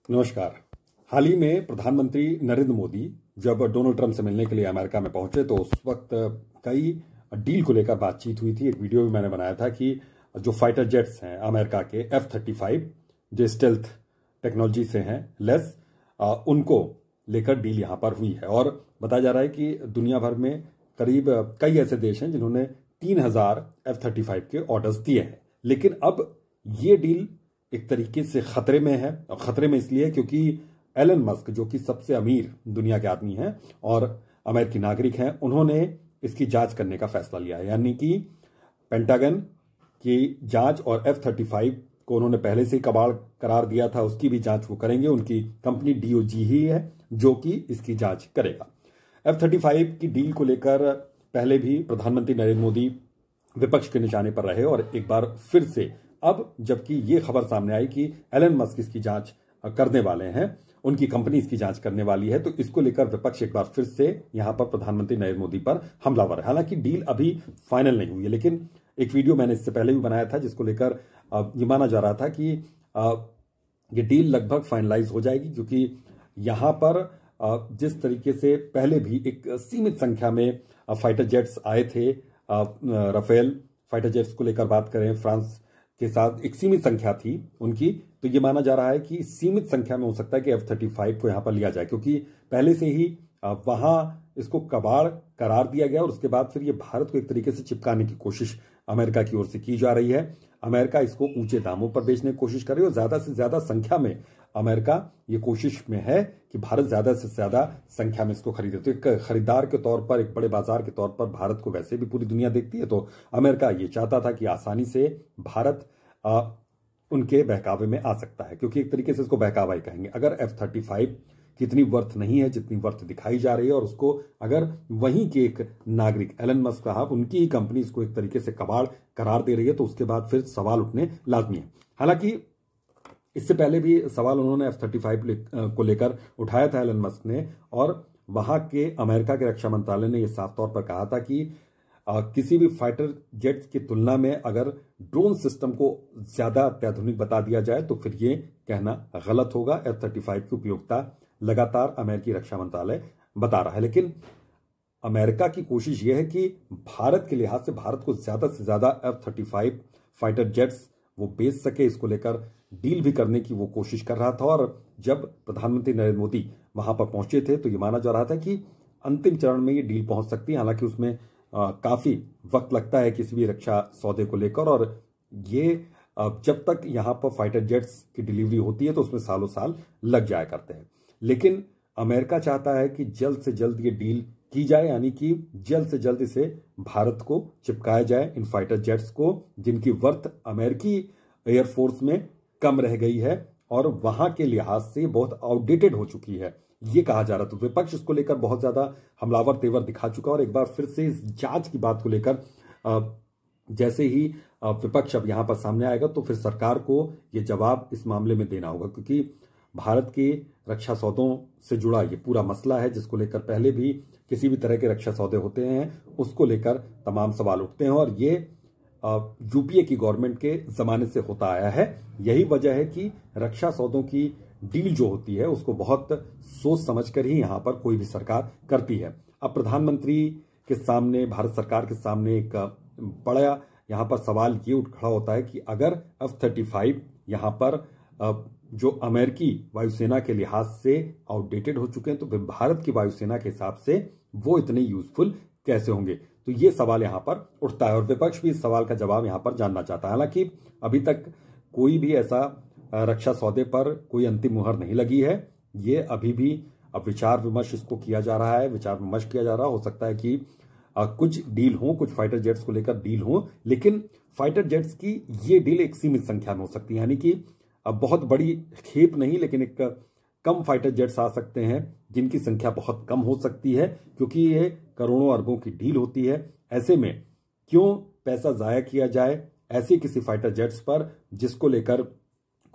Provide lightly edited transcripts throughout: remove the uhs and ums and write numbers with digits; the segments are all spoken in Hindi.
नमस्कार। हाल ही में प्रधानमंत्री नरेंद्र मोदी जब डोनाल्ड ट्रंप से मिलने के लिए अमेरिका में पहुंचे तो उस वक्त कई डील को लेकर बातचीत हुई थी। एक वीडियो भी मैंने बनाया था कि जो फाइटर जेट्स हैं अमेरिका के F-35 जो स्टेल्थ टेक्नोलॉजी से हैं लेस, उनको लेकर डील यहां पर हुई है। और बताया जा रहा है कि दुनिया भर में करीब कई ऐसे देश हैं जिन्होंने 3000 F-35 के ऑर्डर्स दिए हैं। लेकिन अब ये डील एक तरीके से खतरे में है, और खतरे में इसलिए क्योंकि एलन मस्क जो कि सबसे अमीर दुनिया के आदमी हैं और अमेरिकी नागरिक हैं, उन्होंने इसकी जांच करने का फैसला लिया है। यानी कि पेंटागन की जांच और F-35 को उन्होंने पहले से ही कबाड़ करार दिया था, उसकी भी जांच वो करेंगे। उनकी कंपनी DOG ही है जो कि इसकी जांच करेगा। F-35 की डील को लेकर पहले भी प्रधानमंत्री नरेंद्र मोदी विपक्ष के निशाने पर रहे, और एक बार फिर से अब जबकि ये खबर सामने आई कि एलन मस्क इसकी जांच करने वाले हैं, उनकी कंपनी इसकी जांच करने वाली है, तो इसको लेकर विपक्ष एक बार फिर से यहां पर प्रधानमंत्री नरेंद्र मोदी पर हमलावर है। हालांकि डील अभी फाइनल नहीं हुई है, लेकिन एक वीडियो मैंने इससे पहले भी बनाया था जिसको लेकर ये माना जा रहा था कि ये डील लगभग फाइनलाइज हो जाएगी, क्योंकि यहां पर जिस तरीके से पहले भी एक सीमित संख्या में फाइटर जेट्स आए थे, राफेल फाइटर जेट्स को लेकर बात करें, फ्रांस के साथ एक सीमित संख्या थी उनकी, तो ये माना जा रहा है कि सीमित संख्या में हो सकता है कि F-35 को यहां पर लिया जाए, क्योंकि पहले से ही वहां इसको कबाड़ करार दिया गया और उसके बाद फिर ये भारत को एक तरीके से चिपकाने की कोशिश अमेरिका की ओर से की जा रही है। अमेरिका इसको ऊंचे दामों पर बेचने की कोशिश कर रही है और ज्यादा से ज्यादा संख्या में अमेरिका ये कोशिश में है कि भारत ज्यादा से ज्यादा संख्या में इसको खरीदे। तो एक खरीदार के तौर पर, एक बड़े बाजार के तौर पर भारत को वैसे भी पूरी दुनिया देखती है, तो अमेरिका ये चाहता था कि आसानी से भारत उनके बहकावे में आ सकता है, क्योंकि एक तरीके से इसको बहकावा ही कहेंगे। अगर F-35 कितनी वर्थ नहीं है जितनी वर्थ दिखाई जा रही है, और उसको अगर वहीं के एक नागरिक एलन मस्क साहब, उनकी ही कंपनी इसको एक तरीके से कबाड़ करार दे रही है, तो उसके बाद फिर सवाल उठने लाजमी है। हालांकि इससे पहले भी सवाल उन्होंने F-35 को लेकर उठाया था एलन मस्क ने, और वहां के अमेरिका के रक्षा मंत्रालय ने यह साफ तौर पर कहा था कि किसी भी फाइटर जेट्स की तुलना में अगर ड्रोन सिस्टम को ज्यादा अत्याधुनिक बता दिया जाए तो फिर ये कहना गलत होगा। F-35 की उपयोगिता लगातार अमेरिकी रक्षा मंत्रालय बता रहा है, लेकिन अमेरिका की कोशिश यह है कि भारत के लिहाज से भारत को ज्यादा से ज्यादा F-35 फाइटर जेट्स वो बेच सके, इसको लेकर डील भी करने की वो कोशिश कर रहा था। और जब प्रधानमंत्री नरेंद्र मोदी वहां पर पहुंचे थे तो ये माना जा रहा था कि अंतिम चरण में ये डील पहुंच सकती है। हालांकि उसमें काफी वक्त लगता है किसी भी रक्षा सौदे को लेकर, और ये जब तक यहां पर फाइटर जेट्स की डिलीवरी होती है तो उसमें सालों साल लग जाया करते हैं। लेकिन अमेरिका चाहता है कि जल्द से जल्द ये डील की जाए, यानी कि जल्द से जल्द इसे भारत को चिपकाया जाए, इन फाइटर जेट्स को जिनकी वर्थ अमेरिकी एयरफोर्स में कम रह गई है और वहां के लिहाज से बहुत आउटडेटेड हो चुकी है, ये कहा जा रहा। तो विपक्ष इसको लेकर बहुत ज्यादा हमलावर तेवर दिखा चुका, और एक बार फिर से इस जांच की बात को लेकर जैसे ही विपक्ष अब यहां पर सामने आएगा तो फिर सरकार को यह जवाब इस मामले में देना होगा, क्योंकि भारत के रक्षा सौदों से जुड़ा ये पूरा मसला है, जिसको लेकर पहले भी किसी भी तरह के रक्षा सौदे होते हैं उसको लेकर तमाम सवाल उठते हैं, और ये यूपीए की गवर्नमेंट के जमाने से होता आया है। यही वजह है कि रक्षा सौदों की डील जो होती है उसको बहुत सोच समझकर ही यहां पर कोई भी सरकार करती है। अब प्रधानमंत्री के सामने, भारत सरकार के सामने एक बड़ा यहां पर सवाल ये उठ खड़ा होता है कि अगर F-35 यहां पर जो अमेरिकी वायुसेना के लिहाज से आउटडेटेड हो चुके हैं, तो फिर भारत की वायुसेना के हिसाब से वो इतने यूजफुल कैसे होंगे, तो ये सवाल यहां पर उठता है, और विपक्ष भी इस सवाल का जवाब यहां पर जानना चाहता है। हालांकि अभी तक कोई भी ऐसा रक्षा सौदे पर कोई अंतिम मुहर नहीं लगी है, ये अभी भी अब विचार विमर्श इसको किया जा रहा है, विचार विमर्श किया जा रहा हो सकता है कि कुछ डील हो, कुछ फाइटर जेट्स को लेकर डील हो, लेकिन फाइटर जेट्स की ये डील एक सीमित संख्या में हो सकती है, यानी कि अब बहुत बड़ी खेप नहीं, लेकिन एक कम फाइटर जेट्स आ सकते हैं जिनकी संख्या बहुत कम हो सकती है, क्योंकि ये करोड़ों अरबों की डील होती है। ऐसे में क्यों पैसा जाया किया जाए ऐसे किसी फाइटर जेट्स पर जिसको लेकर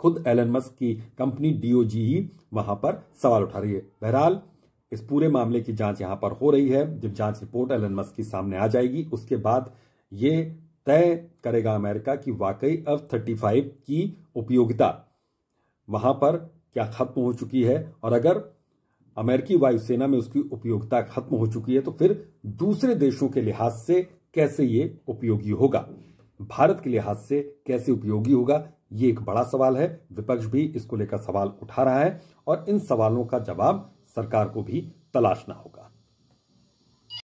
खुद एलन मस्क की कंपनी DOG ही वहां पर सवाल उठा रही है। बहरहाल इस पूरे मामले की जांच यहां पर हो रही है। जब जांच रिपोर्ट एलन मस्क की सामने आ जाएगी उसके बाद ये तय करेगा अमेरिका कि वाकई F-35 की उपयोगिता वहां पर क्या खत्म हो चुकी है, और अगर अमेरिकी वायुसेना में उसकी उपयोगिता खत्म हो चुकी है तो फिर दूसरे देशों के लिहाज से कैसे ये उपयोगी होगा, भारत के लिहाज से कैसे उपयोगी होगा, ये एक बड़ा सवाल है। विपक्ष भी इसको लेकर सवाल उठा रहा है और इन सवालों का जवाब सरकार को भी तलाशना होगा।